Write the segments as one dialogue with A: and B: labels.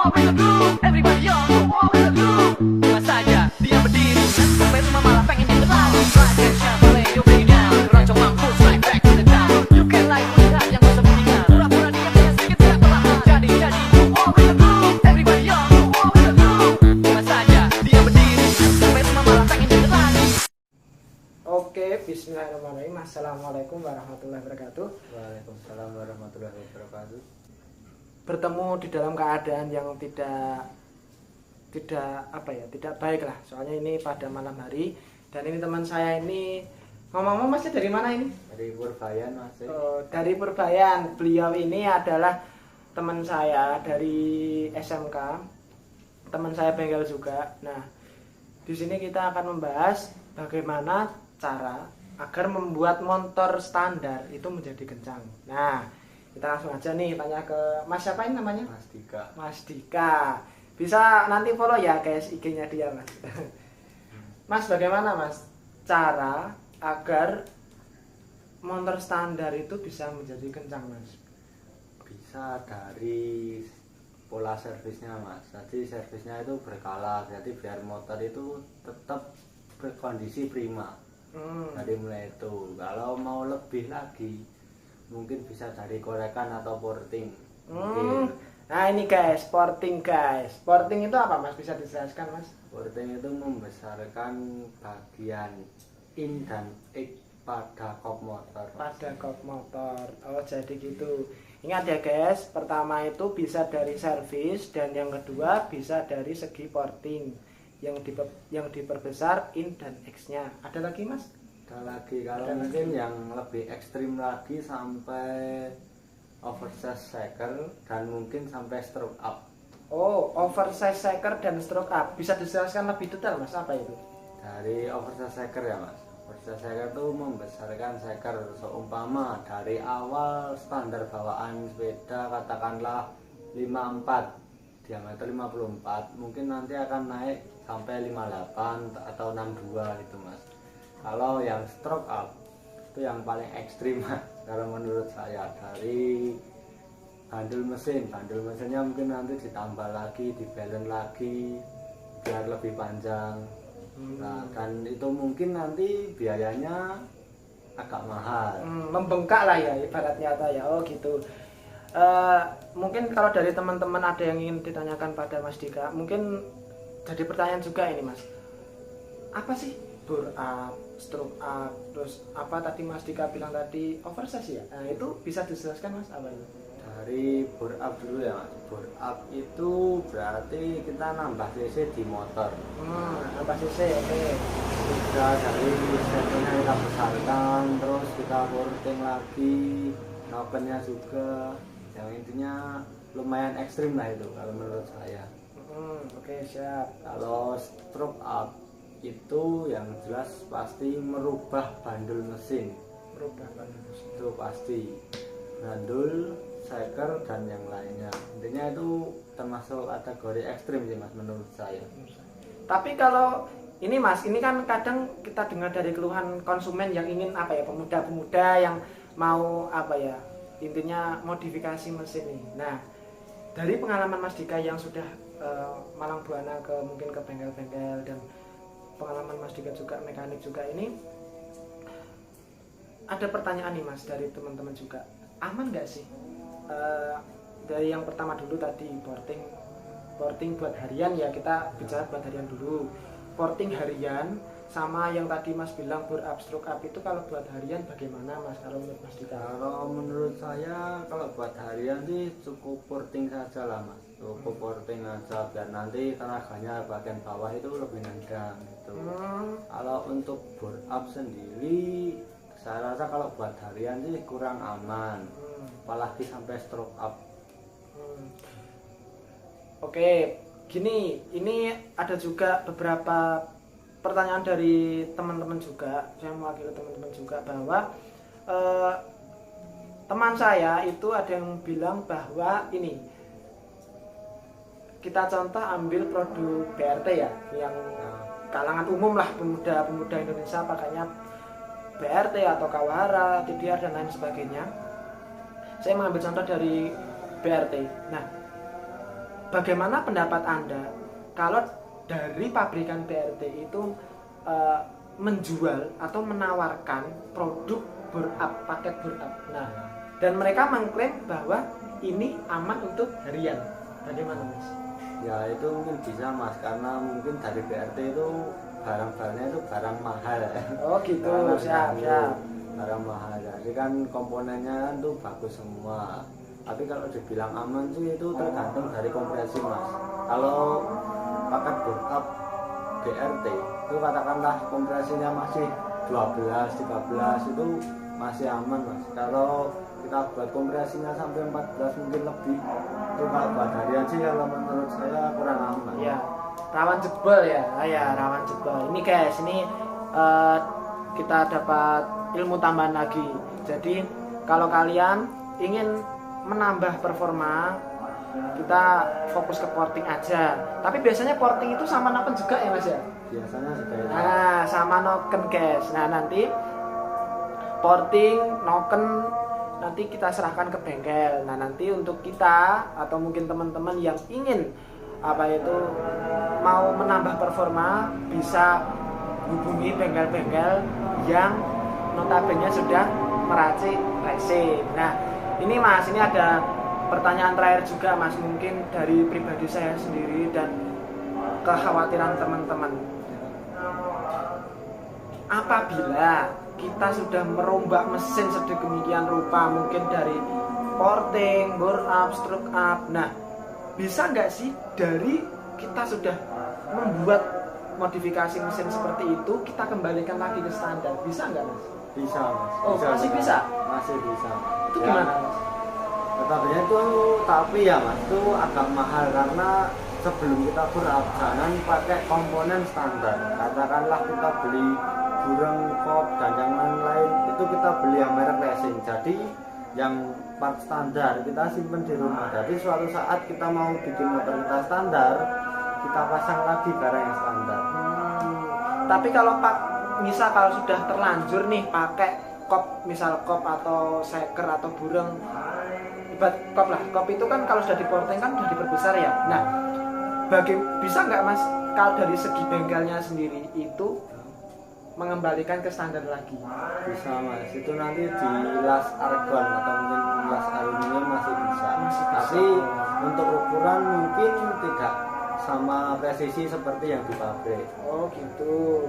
A: war with the groove. Everybody on the war with the groove. Cuma saja dia berdiri sampai rumah malah pengen dia terlari. Rise and shine, play your way down. Keroncong mampus, right back to the town. You can like melihat yang kau sembunyikan. Pura-pura dia punya sedikit tidak perlahan. Jadi the war with the groove. Everybody on the war with the groove. Cuma saja dia berdiri sampai rumah malah pengen dia terlari.
B: Oke, bismillahirrahmanirrahim. Assalamualaikum warahmatullahi wabarakatuh.
C: Waalaikumsalam warahmatullahi wabarakatuh.
B: Bertemu di dalam keadaan yang tidak baik lah. Soalnya ini pada malam hari dan ini teman saya ini ngomong-ngomong masih dari mana ini?
C: Dari Purbayan masih.
B: Dari Purbayan. Beliau ini adalah teman saya dari SMK. Teman saya bengkel juga. Nah, di sini kita akan membahas bagaimana cara agar membuat motor standar itu menjadi kencang. Nah, kita langsung aja nih tanya ke Mas, siapa ini namanya?
C: Mas Dika.
B: Mas Dika. Bisa nanti follow ya guys IG-nya dia, Mas. Mas, bagaimana Mas cara agar motor standar itu bisa menjadi kencang, Mas?
C: Bisa dari pola servisnya, Mas. Jadi servisnya itu berkala, jadi biar motor itu tetap berkondisi prima. Dari mulai itu, kalau mau lebih lagi mungkin bisa dari korekan atau porting.
B: Nah ini guys, porting guys. Porting itu apa Mas? Bisa dijelaskan Mas?
C: Porting itu membesarkan bagian in dan X pada kop motor.
B: Pada kop motor. Oh jadi gitu. Ingat ya guys, pertama itu bisa dari servis dan yang kedua bisa dari segi porting. Yang diperbesar in dan X-nya. Ada lagi Mas?
C: Ada lagi, kalau mungkin yang lebih ekstrim lagi sampai oversize shaker dan mungkin sampai stroke up.
B: Oh, oversize shaker dan stroke up. Bisa dijelaskan lebih detail Mas, apa itu?
C: Dari oversize shaker ya Mas. Oversize shaker itu membesarkan shaker. Seumpama dari awal standar bawaan sepeda katakanlah 54, diameter 54, mungkin nanti akan naik sampai 58 atau 62 itu Mas. Kalau yang stroke up itu yang paling ekstrim Mas, kalau menurut saya. Dari bandul mesinnya mungkin nanti ditambah lagi, dibelen lagi biar lebih panjang. Nah, dan itu mungkin nanti biayanya agak mahal.
B: Membengkak lah ya ibaratnya ya. Oh gitu. Mungkin kalau dari teman-teman ada yang ingin ditanyakan pada Mas Dika, mungkin jadi pertanyaan juga ini Mas. Apa sih bore up, stroke up, terus apa tadi Mas Dika bilang tadi oversize ya? Nah itu bisa dijelaskan Mas apa itu?
C: Dari bore up dulu ya Mas. Bore up itu berarti kita nambah cc di motor.
B: Nambah cc, oke.
C: Kita dari setnya kita besarkan, terus kita porting lagi, nokennya juga. Yang intinya lumayan ekstrim lah itu kalau menurut saya.
B: Oke, siap.
C: Kalau stroke up itu yang jelas pasti merubah bandul mesin. Itu pasti bandul, shaker dan yang lainnya. Intinya itu termasuk kategori ekstrim sih Mas menurut saya.
B: Tapi kalau ini Mas, ini kan kadang kita dengar dari keluhan konsumen yang ingin pemuda-pemuda yang mau intinya modifikasi mesin ini. Nah, dari pengalaman Mas Dika yang sudah malang buana mungkin ke bengkel-bengkel dan pengalaman Mas Dika juga mekanik juga ini, ada pertanyaan nih Mas dari teman-teman juga, aman nggak sih dari yang pertama dulu tadi porting buat harian ya, kita bicara buat harian dulu. Porting harian sama yang tadi Mas bilang bore up, stroke up itu kalau buat harian bagaimana Mas kalau menurut Mas Dika?
C: Kalau menurut saya kalau buat harian sih cukup porting saja lah Mas. Cukup porting aja biar nanti tenaganya bagian bawah itu lebih nendang gitu. Kalau untuk bore up sendiri saya rasa kalau buat harian sih kurang aman. Apalagi sampai stroke up.
B: Oke, gini, ini ada juga beberapa pertanyaan dari teman-teman juga, saya mewakili teman-teman juga bahwa teman saya itu ada yang bilang bahwa ini kita contoh ambil produk BRT ya, yang kalangan umum lah, pemuda-pemuda Indonesia pakainya BRT atau Kawahara, TDR dan lain sebagainya. Saya mengambil contoh dari BRT. Nah, bagaimana pendapat Anda kalau dari pabrikan BRT itu menjual atau menawarkan produk bor-up, paket bor-up. Nah, dan mereka mengklaim bahwa ini aman untuk harian. Bagaimana Mas?
C: Ya itu mungkin bisa Mas, karena mungkin dari BRT itu barang-barangnya itu barang mahal.
B: Oh gitu, siap.
C: Barang mahal, jadi kan komponennya itu bagus semua. Tapi kalau dibilang aman sih itu tergantung dari kompresi Mas. Kalau paket bor-up BRT itu katakanlah kompresinya masih 12, 13 itu masih aman Mas. Kalau kita buat kompresinya sampai 14 mungkin lebih, itu kalau buat harian sih kalau menurut saya kurang aman.
B: Ya, rawan jebol ya. Rawan jebol. Ini guys, ini kita dapat ilmu tambahan lagi. Jadi kalau kalian ingin menambah performa, kita fokus ke porting aja. Tapi biasanya porting itu sama noken juga ya Mas ya?
C: Biasanya juga itu.
B: Nah, sama noken guys. Nah, nanti porting, noken nanti kita serahkan ke bengkel. Nah, nanti untuk kita atau mungkin teman-teman yang ingin mau menambah performa bisa hubungi bengkel-bengkel yang notabene sudah meracik racing. Nah, ini Mas, ini ada pertanyaan terakhir juga Mas, mungkin dari pribadi saya sendiri dan kekhawatiran teman-teman. Apabila kita sudah merombak mesin sedemikian rupa, mungkin dari porting, bore up, stroke up, nah bisa nggak sih dari kita sudah membuat modifikasi mesin seperti itu, kita kembalikan lagi ke standar, bisa nggak Mas?
C: Bisa Mas.
B: Oh, masih bisa?
C: Masih bisa.
B: Itu gimana Mas?
C: Tetapinya itu tapi ya Mas, itu agak mahal karena sebelum kita bor-up jangan pakai komponen standar. Katakanlah kita beli burung, kop dan yang lain-lain itu kita beli yang merek racing. Jadi yang part standar kita simpen di rumah. Jadi suatu saat kita mau bikin motor kita standar, kita pasang lagi barang yang standar.
B: Tapi kalau misal kalau sudah terlanjur nih pakai kop, misal kop atau seker atau burung, ibarat kop lah, kop itu kan kalau sudah diporting kan sudah diperbesar ya. Nah, bisa nggak Mas kalau dari segi bengkelnya sendiri itu mengembalikan ke standar lagi?
C: Bisa Mas, itu nanti di las argon atau mungkin las aluminium masih bisa. Tapi untuk ukuran mungkin tidak sama presisi seperti yang di pabrik.
B: Oh gitu.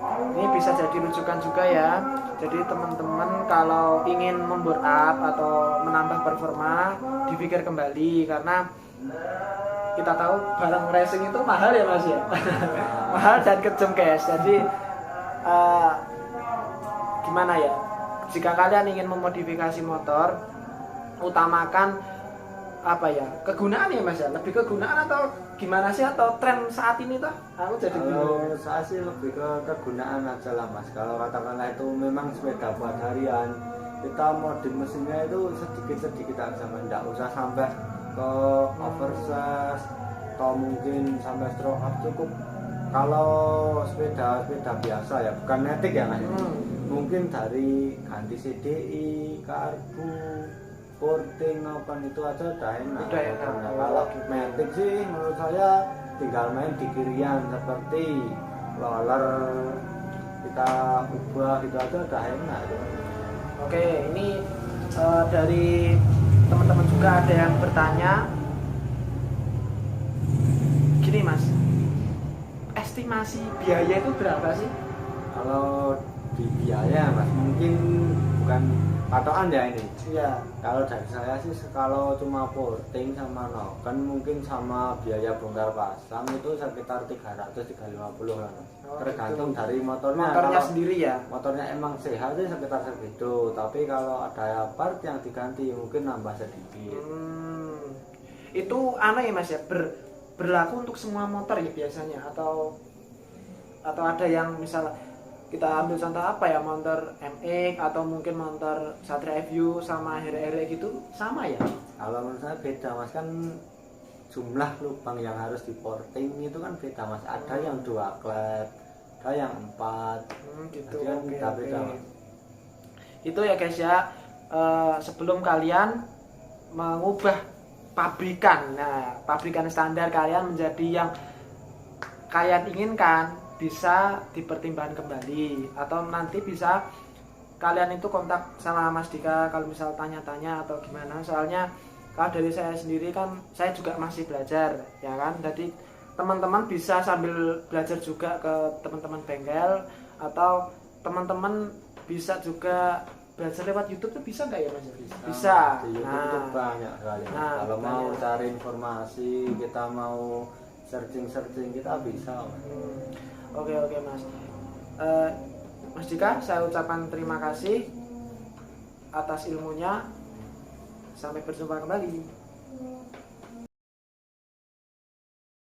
B: Ini bisa jadi rujukan juga ya. Jadi teman-teman kalau ingin membore up atau menambah performa, dipikir kembali karena kita tahu barang racing itu mahal ya Mas ya. Mahal dan kejam guys. Jadi gimana ya? Jika kalian ingin memodifikasi motor, utamakan kegunaan ya Mas ya, lebih kegunaan atau gimana sih, atau tren saat ini toh? Aku jadi bingung.
C: Kalau saya sih lebih ke kegunaan aja lah Mas. Kalau katakanlah itu memang sepeda buat harian, kita modif mesinnya itu sedikit-sedikit aja, tidak usah sampai ke oversize atau mungkin sampai stroke up, cukup. Kalau sepeda biasa ya, bukan matic ya Mas. Mungkin dari ganti CDI, karbu, porting maupun itu aja udah enak. Nah, kalau matic sih menurut saya tinggal main di kirian seperti roller kita ubah gitu aja udah enak.
B: Oke, ini dari teman-teman juga ada yang bertanya gini Mas, estimasi biaya itu berapa sih?
C: Kalau di biaya Mas mungkin bukan patokan ya ini.
B: Iya.
C: Kalau dari saya sih kalau cuma porting sama noken mungkin sama biaya bongkar pasang itu sekitar 300-350 lah.
B: Oh,
C: Tergantung
B: gitu.
C: dari motornya.
B: Motornya
C: Kalau
B: sendiri ya.
C: motornya emang sehat sih sekitar segitu. Tapi kalau ada part yang diganti mungkin nambah sedikit.
B: Itu aneh ya Mas ya, berlaku untuk semua motor ya biasanya, atau ada yang misal kita ambil contoh motor MX atau mungkin motor Satria FU sama HRR gitu sama ya?
C: Kalau menurut saya beda Mas, kan jumlah lubang yang harus diporting itu kan beda Mas. Ada yang 2 klep, ada yang 4.
B: Gitu.
C: Jadi kan beda-beda Mas.
B: Itu ya guys ya, sebelum kalian mengubah pabrikan. Nah, pabrikan standar kalian menjadi yang kalian inginkan bisa dipertimbangkan kembali, atau nanti bisa kalian itu kontak sama Mas Dika kalau misal tanya-tanya atau gimana. Soalnya kalau dari saya sendiri kan saya juga masih belajar ya kan, jadi teman-teman bisa sambil belajar juga ke teman-teman bengkel, atau teman-teman bisa juga belajar lewat YouTube tuh bisa nggak ya Mas? Bisa.
C: Di YouTube itu banyak sekali.
B: Nah,
C: kalau mau
B: banyak.
C: cari informasi, kita mau searching kita bisa.
B: Oke Mas. Mas Dika, saya ucapkan terima kasih atas ilmunya. Sampai berjumpa kembali.